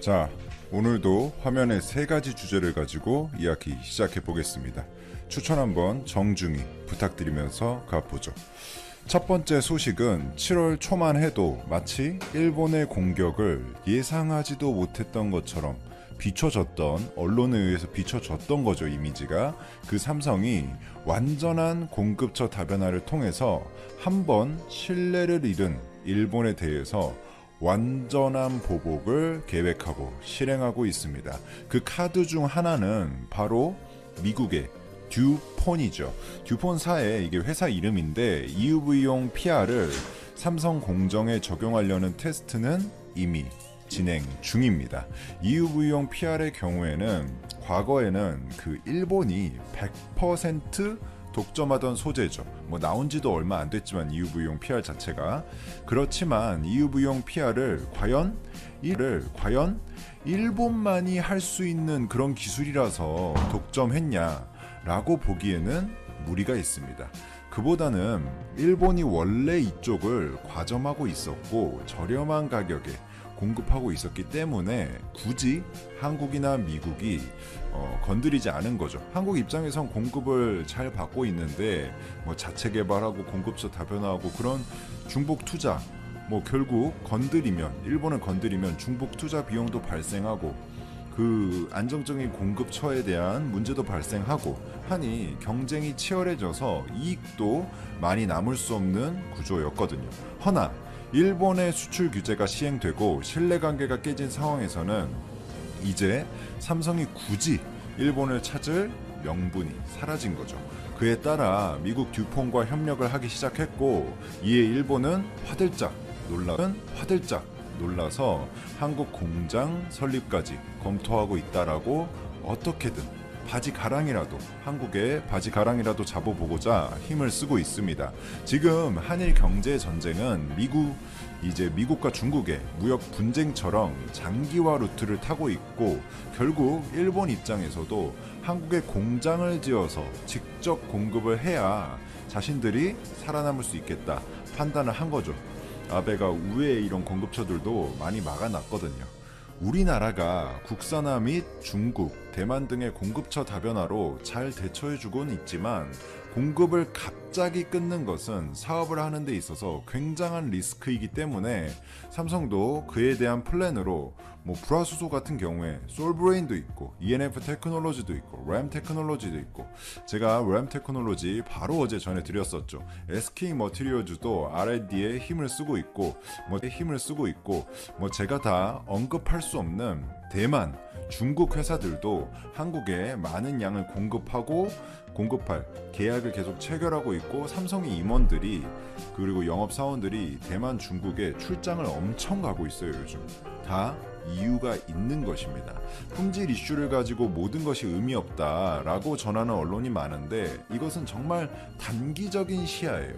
자, 오늘도 화면에 세 가지 주제를 가지고 이야기 시작해 보겠습니다. 추천 한번 정중히 부탁드리면서 가보죠. 첫 번째 소식은 7월 초만 해도 마치 일본의 공격을 예상하지도 못했던 것처럼 비춰졌던, 언론에 의해서 비춰졌던 거죠. 이미지가. 그 삼성이 완전한 공급처 다변화를 통해서 한번 신뢰를 잃은 일본에 대해서 완전한 보복을 계획하고 실행하고 있습니다. 그 카드 중 하나는 바로 미국의 듀폰이죠. 듀폰사의 이게 회사 이름인데 EUV용 PR을 삼성 공정에 적용하려는 테스트는 이미 진행 중입니다. EUV용 PR의 경우에는 과거에는 그 일본이 100% 독점하던 소재죠. 나온 지도 얼마 안 됐지만 EUV용 PR 자체가. 그렇지만 EUV용 PR을 과연 일본만이 할 수 있는 그런 기술이라서 독점했냐라고 보기에는 무리가 있습니다. 그보다는 일본이 원래 이쪽을 과점하고 있었고 저렴한 가격에 공급하고 있었기 때문에 굳이 한국이나 미국이 건드리지 않은 거죠. 한국 입장에선 공급을 잘 받고 있는데 자체 개발하고 공급처 다변화하고 그런 중복 투자 결국 일본을 건드리면 중복 투자 비용도 발생하고 그 안정적인 공급처에 대한 문제도 발생하고 하니 경쟁이 치열해져서 이익도 많이 남을 수 없는 구조였거든요. 허나 일본의 수출 규제가 시행되고 신뢰관계가 깨진 상황에서는 이제 삼성이 굳이 일본을 찾을 명분이 사라진 거죠. 그에 따라 미국 듀폰과 협력을 하기 시작했고 이에 일본은 화들짝 놀라서 한국 공장 설립까지 검토하고 있다라고 어떻게든 한국의 바지 가랑이라도 잡아보고자 힘을 쓰고 있습니다. 지금 한일 경제 전쟁은 미국과 중국의 무역 분쟁처럼 장기화 루트를 타고 있고 결국 일본 입장에서도 한국에 공장을 지어서 직접 공급을 해야 자신들이 살아남을 수 있겠다 판단을 한 거죠. 아베가 우회에 이런 공급처들도 많이 막아놨거든요. 우리나라가 국산화 및 중국, 대만 등의 공급처 다변화로 잘 대처해주고는 있지만 공급을 갑자기 끊는 것은 사업을 하는 데 있어서 굉장한 리스크이기 때문에 삼성도 그에 대한 플랜으로 불화수소 같은 경우에 솔브레인도 있고 ENF 테크놀로지도 있고 램 테크놀로지도 있고 제가 램 테크놀로지 바로 어제 전해드렸었죠. SK 머티리얼즈도 R&D에 힘을 쓰고 있고 제가 다 언급할 수 없는 대만, 중국 회사들도 한국에 많은 양을 공급할 계약을 계속 체결하고 있고 삼성의 임원들이 그리고 영업사원들이 대만, 중국에 출장을 엄청 가고 있어요. 요즘 다 이유가 있는 것입니다. 품질 이슈를 가지고 모든 것이 의미 없다라고 전하는 언론이 많은데 이것은 정말 단기적인 시야예요.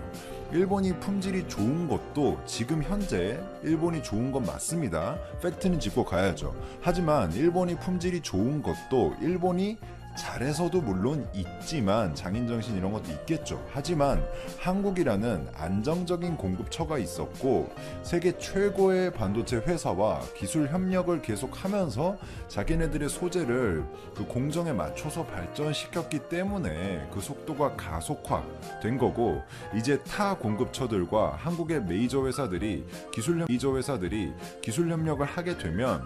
일본이 품질이 좋은 것도 지금 현재 일본이 좋은 건 맞습니다. 팩트는 짚고 가야죠. 하지만 일본이 품질이 좋은 것도 일본이 잘해서도 물론 있지만 장인정신 이런 것도 있겠죠. 하지만 한국이라는 안정적인 공급처가 있었고 세계 최고의 반도체 회사와 기술 협력을 계속하면서 자기네들의 소재를 그 공정에 맞춰서 발전시켰기 때문에 그 속도가 가속화된 거고 이제 타 공급처들과 한국의 메이저 회사들이 기술 협력을 하게 되면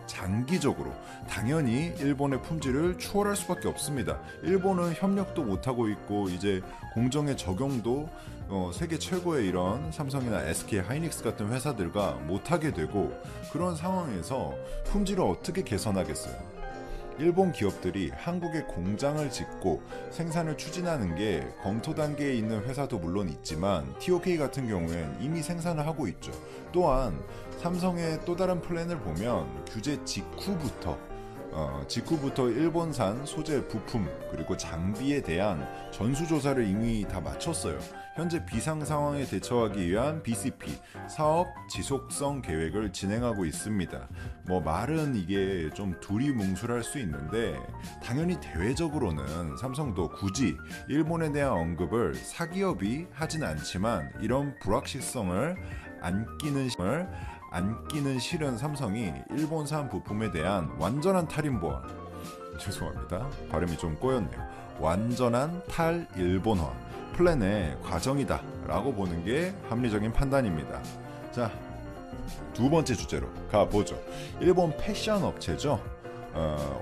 장기적으로 당연히 일본의 품질을 추월할 수밖에 없습니다. 일본은 협력도 못하고 있고 이제 공정의 적용도 세계 최고의 이런 삼성이나 SK 하이닉스 같은 회사들과 못하게 되고 그런 상황에서 품질을 어떻게 개선하겠어요? 일본 기업들이 한국에 공장을 짓고 생산을 추진하는 게 검토 단계에 있는 회사도 물론 있지만 TOK 같은 경우엔 이미 생산을 하고 있죠. 또한 삼성의 또 다른 플랜을 보면 규제 직후부터 일본산 소재 부품 그리고 장비에 대한 전수조사를 이미 다 마쳤어요. 현재 비상 상황에 대처하기 위한 BCP 사업 지속성 계획을 진행하고 있습니다. 말은 이게 좀 두리뭉술할 수 있는데 당연히 대외적으로는 삼성도 굳이 일본에 대한 언급을 사기업이 하진 않지만 이런 불확실성을 안기는 싫은 삼성이 일본산 부품에 대한 완전한 탈인보안, 죄송합니다, 발음이 좀 꼬였네요. 완전한 탈일본화 플랜의 과정이다 라고 보는 게 합리적인 판단입니다. 자, 두 번째 주제로 가보죠. 일본 패션 업체죠.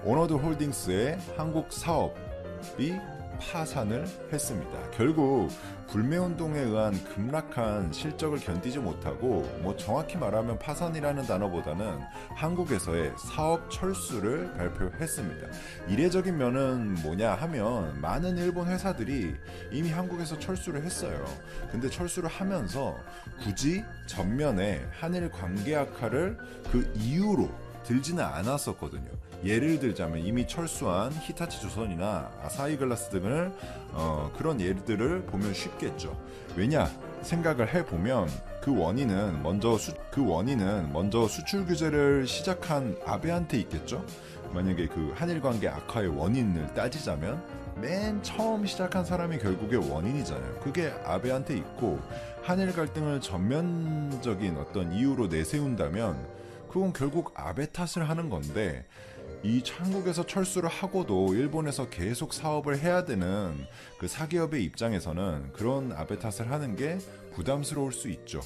오너드 홀딩스의 한국 사업이 파산을 했습니다. 결국 불매운동에 의한 급락한 실적을 견디지 못하고, 정확히 말하면 파산이라는 단어보다는 한국에서의 사업 철수를 발표했습니다. 이례적인 면은 뭐냐 하면 많은 일본 회사들이 이미 한국에서 철수를 했어요. 근데 철수를 하면서 굳이 전면에 한일 관계 악화를 그 이유로 들지는 않았었거든요. 예를 들자면 이미 철수한 히타치 조선이나 아사히 글라스 등을 그런 예들을 보면 쉽겠죠. 왜냐 생각을 해보면 그 원인은 먼저 수출 규제를 시작한 아베한테 있겠죠. 만약에 그 한일 관계 악화의 원인을 따지자면 맨 처음 시작한 사람이 결국에 원인이잖아요. 그게 아베한테 있고, 한일 갈등을 전면적인 어떤 이유로 내세운다면 그건 결국 아베 탓을 하는 건데, 이 한국에서 철수를 하고도 일본에서 계속 사업을 해야 되는 그 사기업의 입장에서는 그런 아베 탓을 하는 게 부담스러울 수 있죠.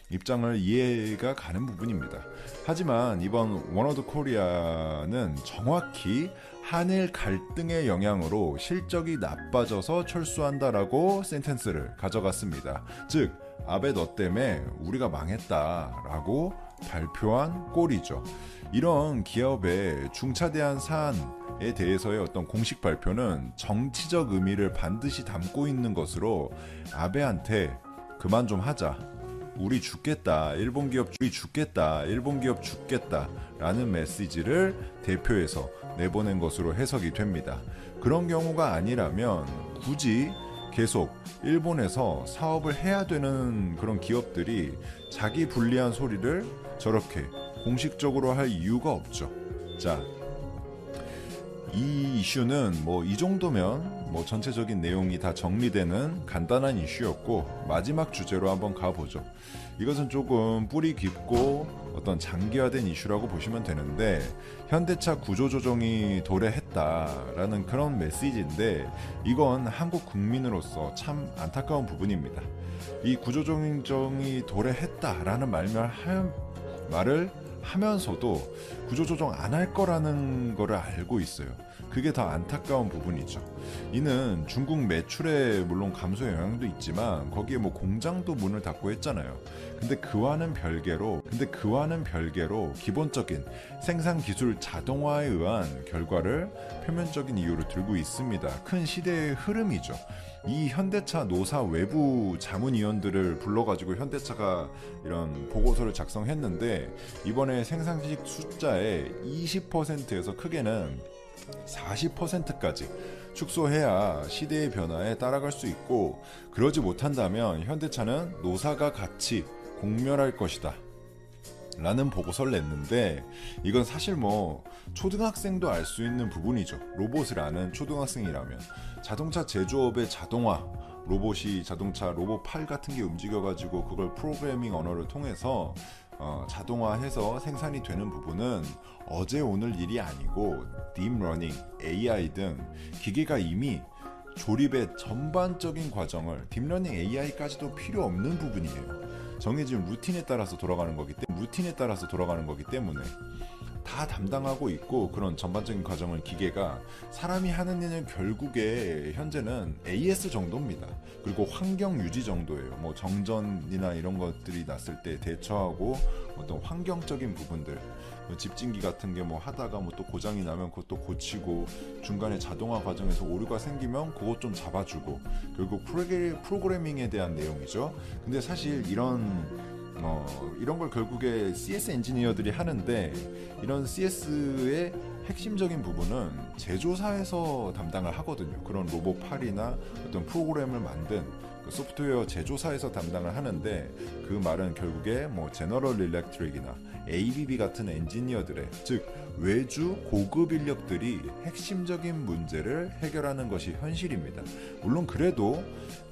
입장을 이해가 가는 부분입니다. 하지만 이번 원어드 코리아는 정확히 한일 갈등의 영향으로 실적이 나빠져서 철수한다라고 센텐스를 가져갔습니다. 즉 아베 너 때문에 우리가 망했다라고 발표한 꼴이죠. 이런 기업의 중차대한 사안에 대해서의 어떤 공식 발표는 정치적 의미를 반드시 담고 있는 것으로 아베한테 그만 좀 하자, 우리 죽겠다, 일본 기업 죽겠다 라는 메시지를 대표해서 내보낸 것으로 해석이 됩니다. 그런 경우가 아니라면 굳이 계속 일본에서 사업을 해야 되는 그런 기업들이 자기 불리한 소리를 저렇게 공식적으로 할 이유가 없죠. 자, 이 이슈는 이 정도면 전체적인 내용이 다 정리되는 간단한 이슈였고, 마지막 주제로 한번 가보죠. 이것은 조금 뿌리 깊고 어떤 장기화된 이슈라고 보시면 되는데, 현대차 구조조정이 도래했다라는 그런 메시지인데, 이건 한국 국민으로서 참 안타까운 부분입니다. 이 구조조정이 도래했다라는 말을 하면서도 구조조정 안 할 거라는 거를 알고 있어요. 그게 더 안타까운 부분이죠. 이는 중국 매출에 물론 감소 영향도 있지만 거기에 공장도 문을 닫고 했잖아요. 근데 그와는 별개로 기본적인 생산 기술 자동화에 의한 결과를 표면적인 이유로 들고 있습니다. 큰 시대의 흐름이죠. 이 현대차 노사 외부 자문위원들을 불러가지고 현대차가 이런 보고서를 작성했는데, 이번에 생산직 숫자의 20%에서 크게는 40%까지 축소해야 시대의 변화에 따라갈 수 있고, 그러지 못한다면 현대차는 노사가 같이 공멸할 것이다 라는 보고서를 냈는데, 이건 사실 초등학생도 알 수 있는 부분이죠. 로봇을 아는 초등학생이라면 자동차 제조업의 자동화, 자동차 로봇팔 같은 게 움직여가지고 그걸 프로그래밍 언어를 통해서 자동화해서 생산이 되는 부분은 어제 오늘 일이 아니고 딥러닝, AI 등 기계가 이미 조립의 전반적인 과정을, 딥러닝 AI까지도 필요 없는 부분이에요. 정해진 루틴에 따라서 돌아가는 거기 때문에 다 담당하고 있고, 그런 전반적인 과정을 기계가, 사람이 하는 일은 결국에 현재는 AS 정도입니다. 그리고 환경 유지 정도예요. 정전이나 이런 것들이 났을 때 대처하고, 어떤 환경적인 부분들, 집진기 같은 게 하다가 또 고장이 나면 그것도 고치고, 중간에 자동화 과정에서 오류가 생기면 그것 좀 잡아주고, 결국 프로그래밍에 대한 내용이죠. 근데 사실 이런 걸 결국에 CS 엔지니어들이 하는데, 이런 CS의 핵심적인 부분은 제조사에서 담당을 하거든요. 그런 로봇팔이나 어떤 프로그램을 만든 그 소프트웨어 제조사에서 담당을 하는데, 그 말은 결국에 제너럴 일렉트릭이나 ABB 같은 엔지니어들의, 즉 외주 고급 인력들이 핵심적인 문제를 해결하는 것이 현실입니다. 물론 그래도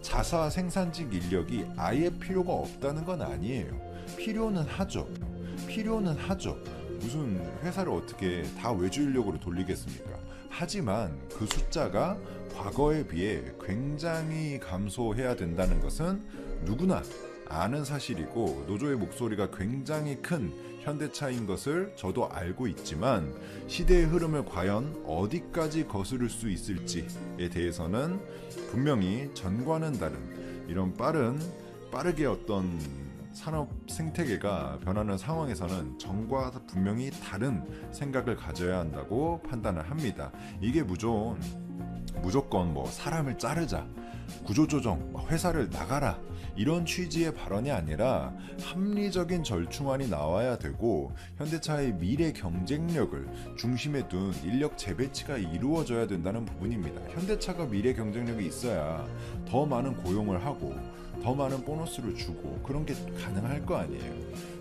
자사 생산직 인력이 아예 필요가 없다는 건 아니에요. 필요는 하죠. 필요는 하죠. 무슨 회사를 어떻게 다 외주 인력으로 돌리겠습니까? 하지만 그 숫자가 과거에 비해 굉장히 감소해야 된다는 것은 누구나 아는 사실이고, 노조의 목소리가 굉장히 큰 현대차인 것을 저도 알고 있지만, 시대의 흐름을 과연 어디까지 거스를 수 있을지에 대해서는 분명히 전과는 다른, 이런 빠르게 어떤 산업 생태계가 변하는 상황에서는 전과 분명히 다른 생각을 가져야 한다고 판단을 합니다. 이게 무조건 뭐 사람을 자르자, 구조조정, 회사를 나가라, 이런 취지의 발언이 아니라 합리적인 절충안이 나와야 되고, 현대차의 미래 경쟁력을 중심에 둔 인력 재배치가 이루어져야 된다는 부분입니다. 현대차가 미래 경쟁력이 있어야 더 많은 고용을 하고 더 많은 보너스를 주고 그런 게 가능할 거 아니에요.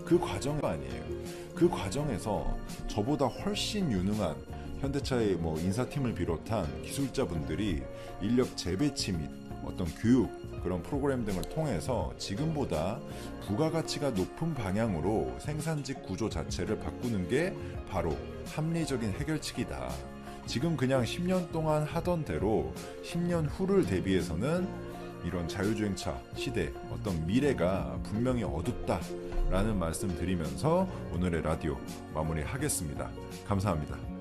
그 과정에서 저보다 훨씬 유능한 현대차의 인사팀을 비롯한 기술자분들이 인력 재배치 및 어떤 교육, 그런 프로그램 등을 통해서 지금보다 부가가치가 높은 방향으로 생산직 구조 자체를 바꾸는 게 바로 합리적인 해결책이다. 지금 그냥 10년 동안 하던 대로 10년 후를 대비해서는 이런 자율주행차 시대 어떤 미래가 분명히 어둡다라는 말씀 드리면서 오늘의 라디오 마무리하겠습니다. 감사합니다.